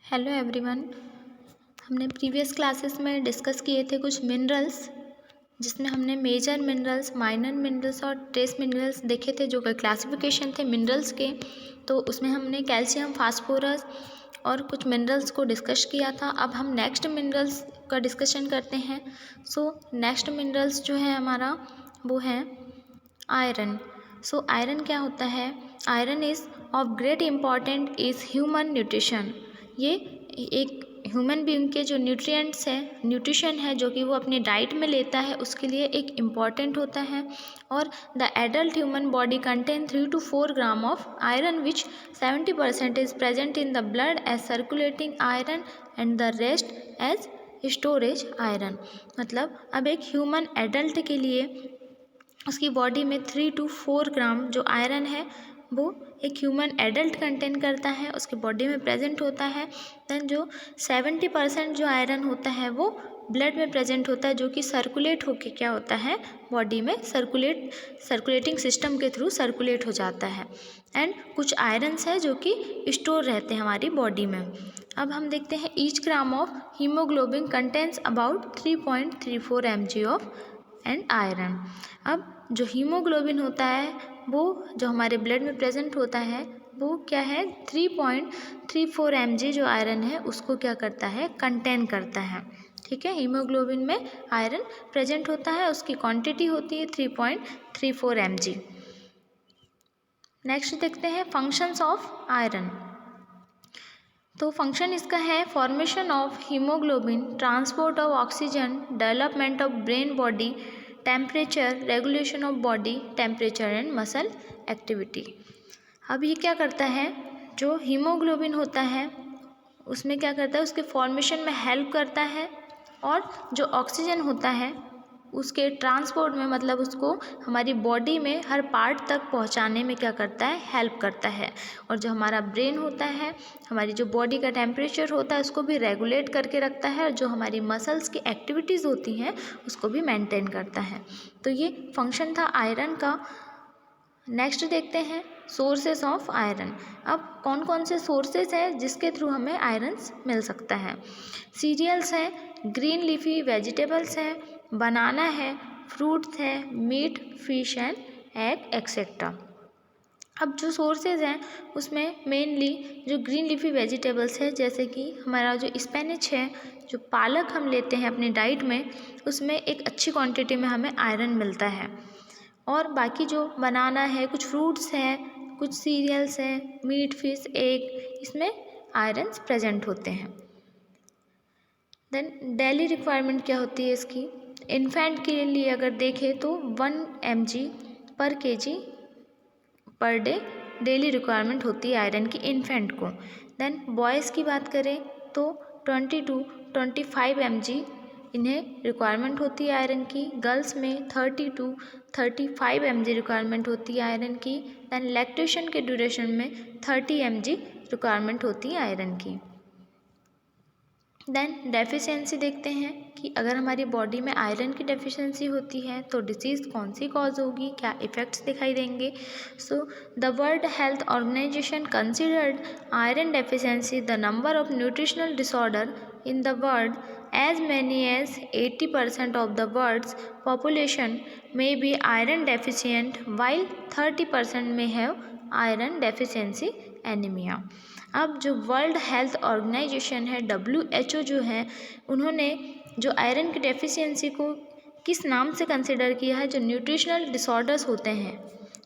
Hello everyone. हमने previous classes में discuss किए थे कुछ मिनरल्स, जिसमें हमने मेजर मिनरल्स, माइनर मिनरल्स और ट्रेस मिनरल्स देखे थे, जो कि क्लासिफिकेशन थे मिनरल्स के। तो उसमें हमने कैल्शियम, फास्फोरस और कुछ मिनरल्स को डिस्कस किया था। अब हम नेक्स्ट मिनरल्स का डिस्कशन करते हैं। नेक्स्ट मिनरल्स जो है हमारा वो है आयरन। आयरन क्या होता है? Iron is of great important is human nutrition. ये एक ह्यूमन बीइंग के जो न्यूट्रिएंट्स है, न्यूट्रिशन है, जो कि वो अपनी डाइट में लेता है, उसके लिए एक इम्पॉर्टेंट होता है। और the adult human body contain 3 to 4 gram of iron, which 70% is present in the blood as circulating iron and the rest as storage iron. मतलब अब एक ह्यूमन एडल्ट के लिए उसकी बॉडी में 3 to 4 ग्राम जो आयरन है वो एक ह्यूमन एडल्ट कंटेन करता है, उसके बॉडी में प्रेजेंट होता है। देन जो 70% जो आयरन होता है वो ब्लड में प्रेजेंट होता है, जो कि सर्कुलेट होके क्या होता है, बॉडी में सर्कुलेटिंग सिस्टम के थ्रू सर्कुलेट हो जाता है। एंड कुछ आयरन्स है जो कि स्टोर रहते हैं हमारी बॉडी में। अब हम देखते हैं each gram of haemoglobin contains about 3.34 mg of and iron. अब जो हीमोग्लोबिन होता है वो जो हमारे ब्लड में प्रेजेंट होता है वो क्या है, 3.34 mg जो आयरन है उसको क्या करता है, कंटेन करता है। ठीक है, हीमोग्लोबिन में आयरन प्रेजेंट होता है, उसकी क्वांटिटी होती है 3.34 mg। नेक्स्ट देखते हैं फंक्शंस ऑफ आयरन। तो फंक्शन इसका है formation of haemoglobin, transport of oxygen, development of brain body, temperature, regulation of body temperature and muscle activity. अब ये क्या करता है, जो हीमोग्लोबिन होता है उसमें क्या करता है, उसके फॉर्मेशन में हेल्प करता है, और जो ऑक्सीजन होता है उसके ट्रांसपोर्ट में, मतलब उसको हमारी बॉडी में हर पार्ट तक पहुंचाने में क्या करता है, हेल्प करता है। और जो हमारा ब्रेन होता है, हमारी जो बॉडी का टेम्परेचर होता है उसको भी रेगुलेट करके रखता है, और जो हमारी मसल्स की एक्टिविटीज़ होती हैं उसको भी मेंटेन करता है। तो ये फंक्शन था आयरन का। नेक्स्ट देखते हैं सोर्सेस ऑफ आयरन। अब कौन कौन से सोर्सेस हैं जिसके थ्रू हमें आयरन्स मिल सकता है? सीरियल्स हैं, ग्रीन लीफी वेजिटेबल्स हैं, बनाना है, फ्रूट्स हैं, meat, fish and egg etcetera. अब जो सोर्सेज हैं उसमें मेनली जो ग्रीन लीफी वेजिटेबल्स है, जैसे कि हमारा जो स्पेनिच है, जो पालक हम लेते हैं अपनी डाइट में, उसमें एक अच्छी क्वांटिटी में हमें आयरन मिलता है। और बाकी जो बनाना है, कुछ फ्रूट्स हैं, कुछ सीरियल्स हैं, मीट, फिश, एग, इसमें आयरन्स प्रेजेंट होते हैं। देन डेली रिक्वायरमेंट क्या होती है इसकी? इन्फेंट के लिए अगर देखें तो 1 mg पर kg per day daily requirement होती है आयरन की इन्फेंट को। देन बॉयज़ की बात करें तो 20 to 25 mg इन्हें रिक्वायरमेंट होती है आयरन की। गर्ल्स में 30 to 35 mg रिक्वायरमेंट होती है आयरन की। दैन लैक्टेशन के ड्यूरेशन में 30 mg रिक्वायरमेंट होती है आयरन की। देन डेफिशिएंसी देखते हैं कि अगर हमारी बॉडी में आयरन की डेफिशिएंसी होती है तो डिसीज़ कौन सी कॉज होगी, क्या इफ़ेक्ट्स दिखाई देंगे। The world health organization considered iron deficiency the number of nutritional disorder in the world. As many as 80% of the world's population may be iron deficient, while 30% may have iron deficiency anemia. अब जो world health organisation है, WHO जो है, उन्होंने जो iron की deficiency को किस नाम से कंसिडर किया है? जो न्यूट्रिशनल डिसऑर्डर्स होते हैं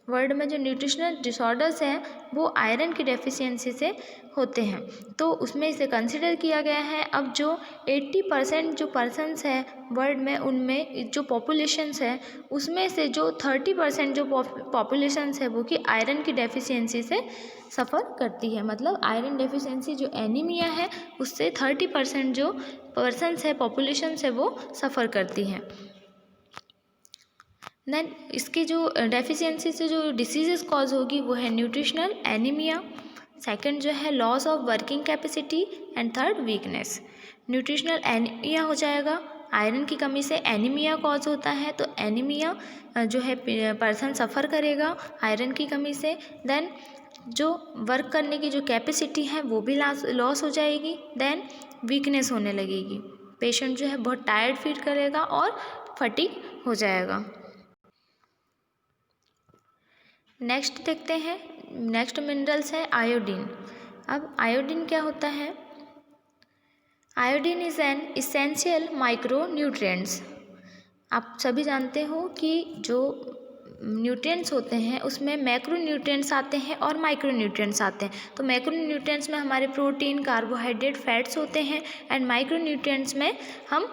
वर्ल्ड में, जो न्यूट्रिशनल डिसऑर्डर्स हैं वो आयरन की डेफिशिएंसी से होते हैं, तो उसमें इसे कंसिडर किया गया है। अब जो 80% जो पर्सन्स हैं वर्ल्ड में, उनमें जो पॉपुलेशंस है उसमें से जो 30% जो पॉपुलेशंस है वो कि आयरन की डेफिशिएंसी से सफ़र करती है। मतलब आयरन डेफिशिएंसी जो एनीमिया है उससे 30% जो पर्सन्स है, पॉपुलेशंस है, वो सफ़र करती हैं। देन इसकी जो डेफिशिएंसी से जो डिसीजेस कॉज होगी वो है न्यूट्रिशनल एनीमिया, सेकंड जो है loss of working capacity, and third weakness. Nutritional anaemia हो जाएगा, आयरन की कमी से एनीमिया कॉज होता है, तो एनीमिया जो है पर्सन सफ़र करेगा आयरन की कमी से। देन जो वर्क करने की जो कैपेसिटी है वो भी लॉस हो जाएगी। देन वीकनेस होने लगेगी, पेशेंट जो है बहुत टायर्ड फील करेगा और फटीग हो जाएगा। नेक्स्ट देखते हैं, नेक्स्ट मिनरल्स है आयोडीन। अब आयोडीन क्या होता है? Iodine is an essential micro nutrients. आप सभी जानते हो कि जो न्यूट्रिएंट्स होते हैं उसमें मैक्रो न्यूट्रिएंट्स आते हैं और माइक्रो न्यूट्रिएंट्स आते हैं। तो मैक्रो न्यूट्रिएंट्स में हमारे प्रोटीन, कार्बोहाइड्रेट, फैट्स होते हैं एंड माइक्रो न्यूट्रिएंट्स में हम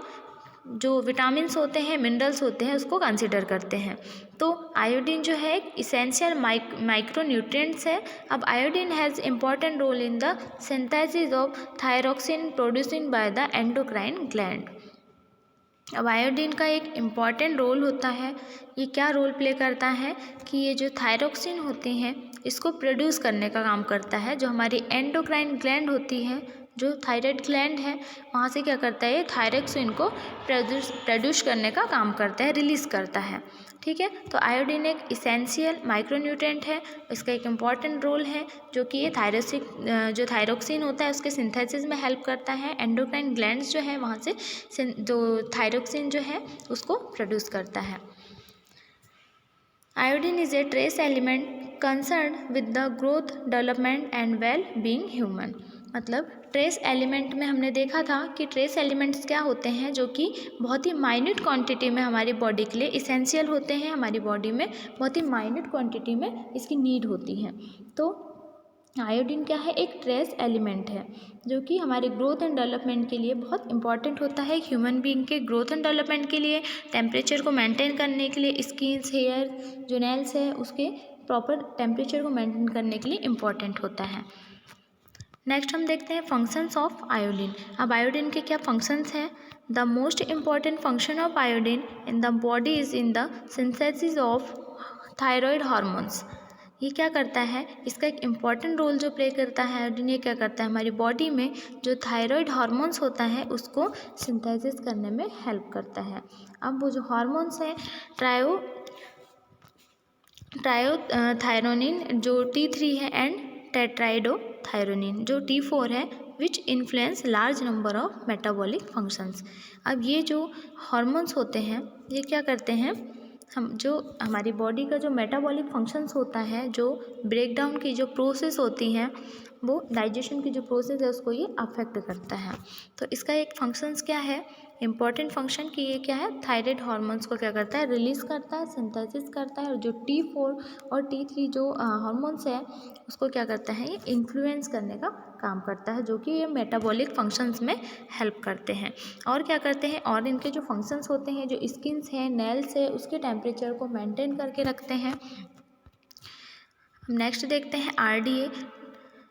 जो विटामिन्स होते हैं, मिनरल्स होते हैं, उसको कंसिडर करते हैं। तो आयोडीन जो है एक इसेंशियल माइक्रो न्यूट्रिएंट्स है। अब iodine has important role in the synthesis of thyroxine producing by the endocrine gland. अब आयोडीन का एक इम्पॉर्टेंट रोल होता है। ये क्या रोल प्ले करता है कि ये जो थायरोक्सिन होते हैं इसको प्रोड्यूस करने का काम करता है। जो हमारी एंडोक्राइन ग्लैंड होती है, जो थायराइड ग्लैंड है, वहाँ से क्या करता है, ये थायरोक्सिन को प्रोड्यूस करने का काम करता है, रिलीज़ करता है। ठीक है, तो आयोडीन एक इसेंशियल माइक्रोन्यूट्रिएंट है। इसका एक इम्पॉर्टेंट रोल है जो कि ये जो थायरोक्सिन होता है उसके सिंथेसिस में हेल्प करता है। एंडोक्राइन ग्लैंड्स जो है वहाँ से जो थायरोक्सिन जो है उसको प्रोड्यूस करता है। Iodine is a trace element concern with the growth, development and well being human. मतलब ट्रेस एलिमेंट में हमने देखा था कि ट्रेस एलिमेंट्स क्या होते हैं, जो कि बहुत ही माइन्यूट क्वांटिटी में हमारी बॉडी के लिए इसेंशियल होते हैं। हमारी बॉडी में बहुत ही माइन्यूट क्वांटिटी में इसकी नीड होती है। तो आयोडीन क्या है, एक ट्रेस एलिमेंट है जो कि हमारे ग्रोथ एंड डेवलपमेंट के लिए बहुत इंपॉर्टेंट होता है। ह्यूमन बीइंग के ग्रोथ एंड डेवलपमेंट के लिए, टेम्परेचर को मेंटेन करने के लिए, स्किन्स, हेयर, जो नेल्स है उसके प्रॉपर टेम्परेचर को मेंटेन करने के लिए इम्पॉर्टेंट होता है। नेक्स्ट हम देखते हैं फंक्शंस ऑफ आयोडीन। अब आयोडीन के क्या फंक्शंस हैं? The most important function of iodine in the body is in the synthesis of thyroid hormones. ये क्या करता है, इसका एक इम्पॉर्टेंट रोल जो प्ले करता है आयोडीन, ये क्या करता है, हमारी बॉडी में जो थायराइड हार्मोन्स होता है उसको सिंथेसिस करने में हेल्प करता है। अब वो जो हार्मोन्स हैं, थायरोनिन जो T3 है एंड टेट्राइडोथायरोनिन जो T4 है, which influence large number of metabolic functions. अब ये जो हार्मोन्स होते हैं ये क्या करते हैं, हम जो हमारी बॉडी का जो मेटाबॉलिक फंक्शंस होता है, जो ब्रेकडाउन की जो प्रोसेस होती हैं, वो डाइजेशन की जो प्रोसेस है उसको ये अफेक्ट करता है। तो इसका एक फंक्शंस क्या है, इम्पॉर्टेंट फंक्शन कि ये क्या है, थायराइड हार्मोन्स को क्या करता है, रिलीज़ करता है, सिंथेसिस करता है। और जो T4 और T3 जो हार्मोन्स है उसको क्या करता है, ये इन्फ्लुएंस करने का काम करता है, जो कि ये मेटाबॉलिक फंक्शंस में हेल्प करते हैं। और क्या करते हैं, और इनके जो फंक्शंस होते हैं, जो स्किन्स है, नेल्स है, उसके टेम्परेचर को मेंटेन करके रखते हैं। नेक्स्ट देखते हैं RDA,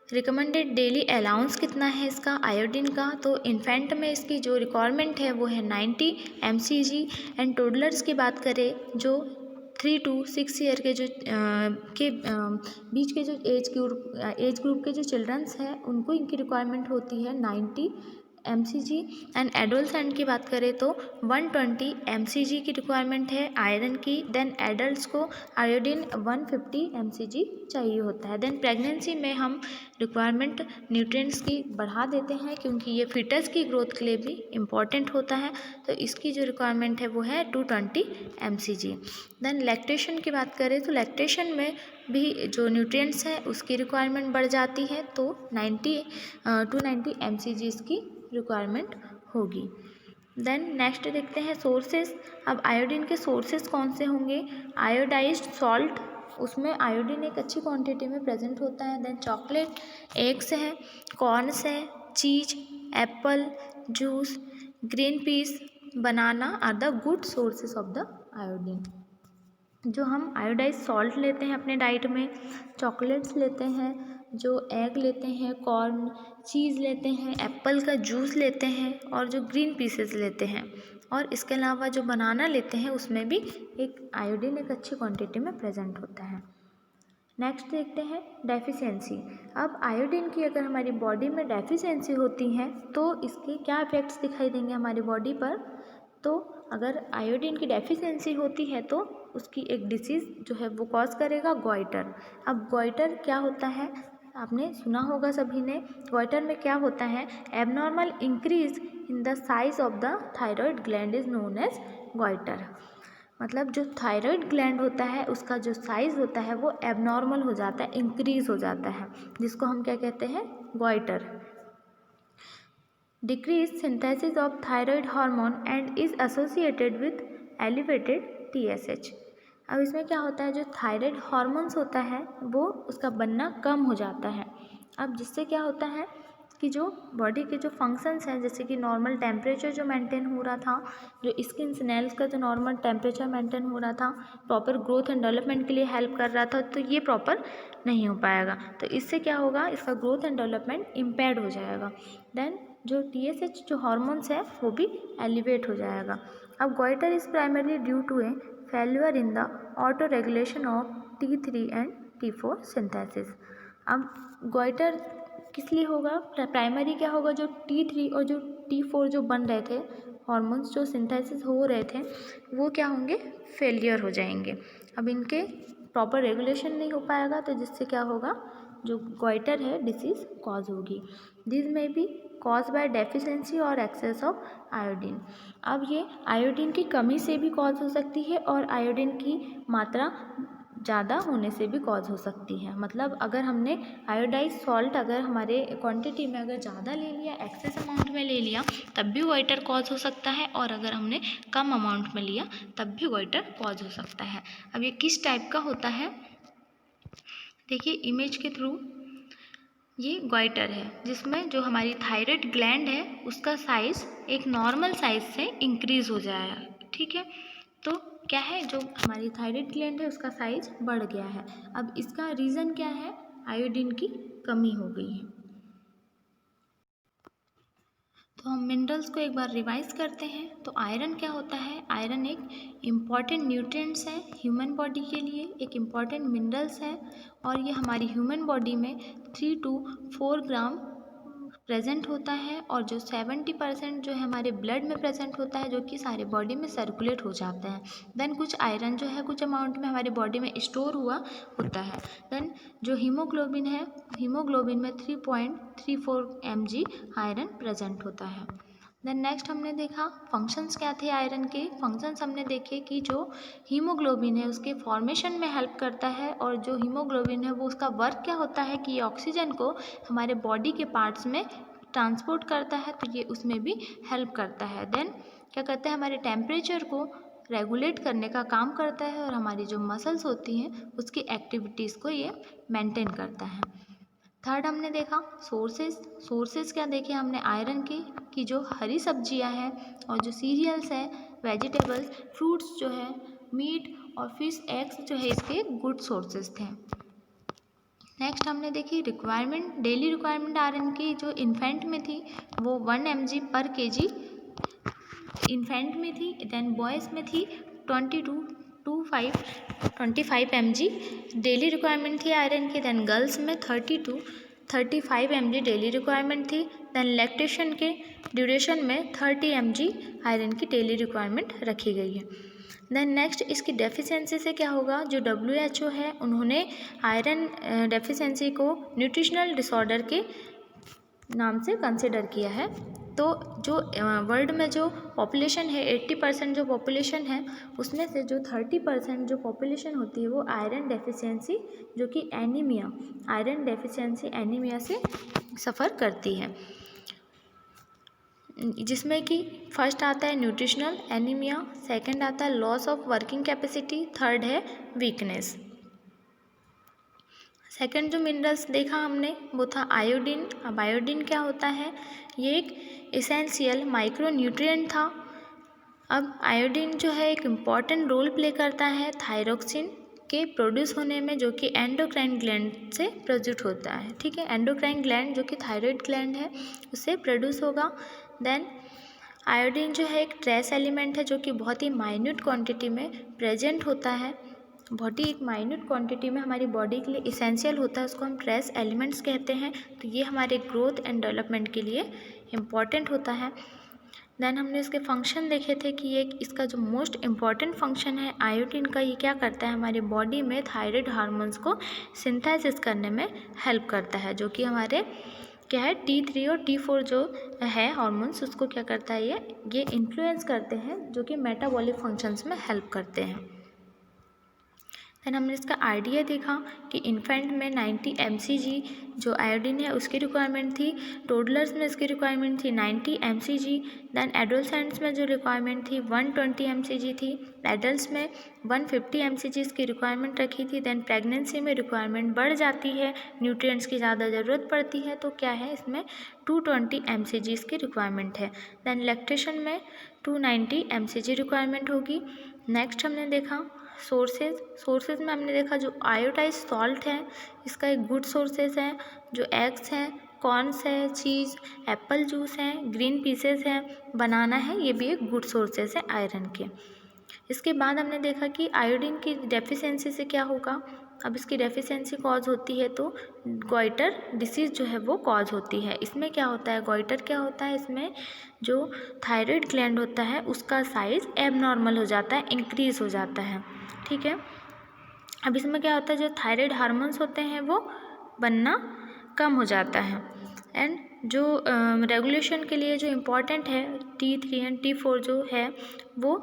रिकमेंडेड डेली अलाउंस कितना है इसका आयोडीन का। तो इन्फेंट में इसकी जो रिक्वायरमेंट है वो है 90 mcg एंड टोडलर्स की बात करें जो 3 to 6 ईयर के जो बीच के जो एज ग्रुप के जो चिल्ड्रंस हैं उनको इनकी रिक्वायरमेंट होती है 90 mcg एंड एडोलसेंट की बात करें तो 120 mcg की रिक्वायरमेंट है आयरन की। देन एडल्ट्स को आयोडीन 150 mcg चाहिए होता है। देन प्रेगनेंसी में हम रिक्वायरमेंट न्यूट्रिएंट्स की बढ़ा देते हैं क्योंकि ये फिटस की ग्रोथ के लिए भी इम्पॉर्टेंट होता है। तो इसकी जो रिक्वायरमेंट है वो है 220 mcg। देन लैक्टेशन की बात करें तो लैक्टेशन में भी जो न्यूट्रिएंट्स हैं उसकी रिक्वायरमेंट बढ़ जाती है, तो 290 mcg इसकी रिक्वायरमेंट होगी। देन नेक्स्ट देखते हैं सोर्सेज। अब आयोडीन के सोर्सेज कौन से होंगे, आयोडाइज्ड सॉल्ट, उसमें आयोडीन एक अच्छी क्वांटिटी में प्रेजेंट होता है। देन चॉकलेट, एग्स हैं, कॉर्नस है, cheese, apple, juice, green peas, banana are the good sources of the iodine. जो हम आयोडाइज सॉल्ट लेते हैं अपने डाइट में, चॉकलेट्स लेते हैं, जो एग लेते हैं, कॉर्न, चीज़ लेते हैं, एप्पल का जूस लेते हैं और जो ग्रीन पीसेस लेते हैं, और इसके अलावा जो बनाना लेते हैं उसमें भी एक आयोडीन एक अच्छी क्वांटिटी में प्रेजेंट होता है। नेक्स्ट देखते हैं डेफिशिएंसी। अब आयोडीन की अगर हमारी बॉडी में डेफिशिएंसी होती है तो इसके क्या इफ़ेक्ट्स दिखाई देंगे हमारी बॉडी पर। तो अगर आयोडीन की डेफिशिएंसी होती है तो उसकी एक डिसीज़ जो है वो कॉज करेगा गॉइटर। अब गॉइटर क्या होता है, आपने सुना होगा सभी ने। गॉइटर में क्या होता है, abnormal increase in the size of the thyroid gland is known as goitre. मतलब जो थायराइड ग्लैंड होता है उसका जो साइज़ होता है वो एबनॉर्मल हो जाता है, इंक्रीज हो जाता है, जिसको हम क्या कहते हैं, goitre. Decrease synthesis of thyroid hormone and is associated with elevated TSH। अब इसमें क्या होता है, जो थायराइड हार्मोन्स होता है वो उसका बनना कम हो जाता है। अब जिससे क्या होता है कि जो बॉडी के जो फंक्शंस हैं, जैसे कि नॉर्मल टेम्परेचर जो मेंटेन हो रहा था, जो स्किन नेल्स का जो नॉर्मल टेम्परेचर मेंटेन हो रहा था, प्रॉपर ग्रोथ एंड डेवलपमेंट के लिए हेल्प कर रहा था, तो ये प्रॉपर नहीं हो पाएगा। तो इससे क्या होगा, इसका ग्रोथ एंड डेवलपमेंट इम्पेयर्ड हो जाएगा। देन जो TSH जो हार्मोन्स है वो भी एलिवेट हो जाएगा। अब goitre is primarily due to a failure in the auto regulation of T3 and T4 synthesis. अब गॉइटर किस लिए होगा, प्राइमरी क्या होगा, जो T3 और जो T4 जो बन रहे थे हार्मोन्स, जो सिंथेसिस हो रहे थे, वो क्या होंगे, फेलियर हो जाएंगे। अब इनके प्रॉपर रेगुलेशन नहीं हो पाएगा, तो जिससे क्या होगा, जो गॉइटर है डिसीज़ कॉज होगी। दिस में बी कॉज बाय डेफिशिएंसी और एक्सेस ऑफ आयोडीन। अब ये आयोडीन की कमी से भी कॉज हो सकती है और आयोडीन की मात्रा ज़्यादा होने से भी कॉज हो सकती है। मतलब अगर हमने आयोडाइज सॉल्ट अगर हमारे क्वांटिटी में अगर ज़्यादा ले लिया, एक्सेस अमाउंट में ले लिया, तब भी गॉइटर कॉज हो सकता है, और अगर हमने कम अमाउंट में लिया तब भी गॉइटर कॉज हो सकता है। अब ये किस टाइप का होता है, देखिए इमेज के थ्रू, ये गॉइटर है जिसमें जो हमारी थायराइड ग्लैंड है उसका साइज़ एक नॉर्मल साइज से इंक्रीज़ हो जाए, ठीक है। तो क्या है, जो हमारी थायराइड ग्लैंड है उसका साइज बढ़ गया है। अब इसका रीज़न क्या है, आयोडीन की कमी हो गई है। तो हम मिनरल्स को एक बार रिवाइज करते हैं। तो आयरन क्या होता है, आयरन एक इम्पॉर्टेंट न्यूट्रिएंट्स है ह्यूमन बॉडी के लिए, एक इम्पॉर्टेंट मिनरल्स है, और ये हमारी ह्यूमन बॉडी में 3 to 4 ग्राम प्रेजेंट होता है, और जो 70% जो है हमारे ब्लड में प्रेजेंट होता है, जो कि सारे बॉडी में सर्कुलेट हो जाता है। देन कुछ आयरन जो है कुछ अमाउंट में हमारी बॉडी में स्टोर हुआ होता है। देन जो हीमोग्लोबिन है, हीमोग्लोबिन में 3.34 mg आयरन प्रेजेंट होता है। देन नेक्स्ट हमने देखा फंक्शंस क्या थे आयरन के। फंक्शंस हमने देखे कि जो हीमोग्लोबिन है उसके फॉर्मेशन में हेल्प करता है, और जो हीमोग्लोबिन है वो उसका वर्क क्या होता है कि ये ऑक्सीजन को हमारे बॉडी के पार्ट्स में ट्रांसपोर्ट करता है, तो ये उसमें भी हेल्प करता है। देन क्या करता है, हमारे टेम्परेचर को रेगुलेट करने का काम करता है, और हमारी जो मसल्स होती हैं उसकी एक्टिविटीज़ को ये मेंटेन करता है। थर्ड हमने देखा सोर्सेज क्या देखे हमने आयरन के, कि जो हरी सब्जियां हैं और जो सीरियल्स हैं, वेजिटेबल्स, फ्रूट्स जो है, मीट और फिश, एग्स जो है इसके गुड सोर्सेज थे। नेक्स्ट हमने देखी रिक्वायरमेंट, डेली रिक्वायरमेंट आयरन की जो इन्फेंट में थी वो 1 mg पर kg इन्फेंट में थी। देन बॉयज़ में थी 25 mg डेली रिक्वायरमेंट थी आयरन की। देन गर्ल्स में 30 to 35 mg डेली रिक्वायरमेंट थी। देन लैक्टेशन के ड्यूरेशन में 30 mg आयरन की डेली रिक्वायरमेंट रखी गई है। देन नेक्स्ट इसकी डेफिशिएंसी से क्या होगा, जो WHO है उन्होंने आयरन डेफिशिएंसी को न्यूट्रिशनल डिसऑर्डर के नाम से कंसिडर किया है। तो जो वर्ल्ड में जो पॉपुलेशन है 80% जो पॉपुलेशन है उसमें से जो 30% जो पॉपुलेशन होती है वो आयरन डेफिशिएंसी जो कि एनीमिया, आयरन डेफिशिएंसी एनीमिया से सफ़र करती है, जिसमें कि फर्स्ट आता है न्यूट्रिशनल एनीमिया, सेकंड आता है loss of working capacity, third है वीकनेस। सेकंड जो मिनरल्स देखा हमने वो था आयोडीन। अब आयोडीन क्या होता है, ये एक एसेंशियल माइक्रो न्यूट्रिएंट था। अब आयोडीन जो है एक इम्पॉर्टेंट रोल प्ले करता है थायरोक्सिन के प्रोड्यूस होने में, जो कि एंडोक्राइन ग्लैंड से प्रोड्यूस होता है, ठीक है। एंडोक्राइन ग्लैंड जो कि थायराइड ग्लैंड है उससे प्रोड्यूस होगा। देन आयोडीन जो है एक ट्रेस एलिमेंट है जो कि बहुत ही माइन्यूट क्वांटिटी में प्रेजेंट होता है, बहुत ही एक माइन्यूट क्वांटिटी में हमारी बॉडी के लिए इसेंशियल होता है, उसको हम ट्रेस एलिमेंट्स कहते हैं। तो ये हमारे ग्रोथ एंड डेवलपमेंट के लिए इम्पॉर्टेंट होता है। देन हमने इसके फंक्शन देखे थे कि ये इसका जो मोस्ट इम्पॉर्टेंट फंक्शन है आयोडीन का, ये क्या करता है हमारी बॉडी में थायराइड हार्मोन्स को सिंथेसिस करने में हेल्प करता है, जो कि हमारे क्या है T3 और T4 जो है हार्मोन्स उसको क्या करता है ये इन्फ्लुएंस करते हैं, जो कि मेटाबॉलिक फंक्शंस में हेल्प करते हैं। देन हमने इसका आइडिया देखा कि इन्फेंट में 90 mcg जो आयोडीन है उसकी रिक्वायरमेंट थी, टोडलर्स में इसकी रिक्वायरमेंट थी 90 mcg। देन एडोलसेंट्स में जो रिक्वायरमेंट थी 120 mcg थी, एडल्ट्स में 150 mcg इसकी रिक्वायरमेंट रखी थी। देन प्रेगनेंसी में रिक्वायरमेंट बढ़ जाती है, न्यूट्रिएंट्स की ज़्यादा ज़रूरत पड़ती है, तो क्या है इसमें 220 mcg इसकी रिक्वायरमेंट है। देन लैक्टेशन में 290 mcg रिक्वायरमेंट होगी। नेक्स्ट हमने देखा सोर्सेज में हमने देखा जो आयोडाइज सॉल्ट है इसका एक गुड सोर्सेज है, जो एग्स हैं, कॉर्न्स है, चीज़, एप्पल जूस है, ग्रीन पीसेस है, बनाना है, ये भी एक गुड सोर्सेज है आयरन के। इसके बाद हमने देखा कि आयोडीन की डेफिशिएंसी से क्या होगा। अब इसकी डेफिशिएंसी कॉज होती है तो गॉइटर डिसीज़ जो है वो कॉज होती है। इसमें क्या होता है, गॉइटर क्या होता है, इसमें जो थायराइड ग्लैंड होता है उसका साइज़ एबनॉर्मल हो जाता है, इंक्रीज़ हो जाता है, ठीक है। अब इसमें क्या होता है, जो थायराइड हार्मोन्स होते हैं वो बनना कम हो जाता है। एंड जो रेगुलेशन के लिए जो इम्पॉर्टेंट है T3 एंड T4 जो है वो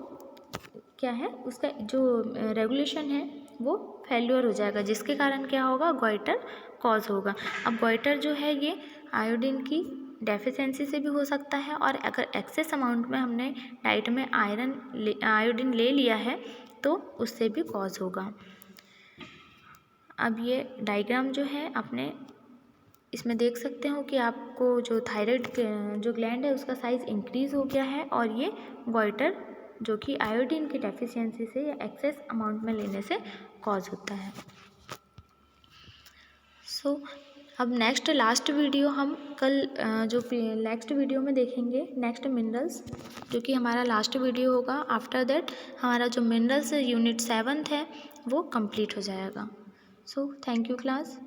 क्या है, उसका जो रेगुलेशन है वो फेल्योर हो जाएगा, जिसके कारण क्या होगा, गॉइटर कॉज होगा। अब गॉइटर जो है ये आयोडीन की डेफिशिएंसी से भी हो सकता है, और अगर एक्सेस अमाउंट में हमने डाइट में आयोडीन ले लिया है तो उससे भी कॉज होगा। अब ये डायग्राम जो है आपने इसमें देख सकते हो कि आपको जो थायराइड जो ग्लैंड है उसका साइज़ इंक्रीज़ हो गया है, और ये गॉइटर जो कि आयोडीन की डेफिशिएंसी से या एक्सेस अमाउंट में लेने से कॉज होता है। सो अब नेक्स्ट लास्ट वीडियो हम कल जो नेक्स्ट वीडियो में देखेंगे नेक्स्ट मिनरल्स, जो कि हमारा लास्ट वीडियो होगा। आफ्टर दैट हमारा जो मिनरल्स यूनिट 7 है वो कंप्लीट हो जाएगा। So thank you class.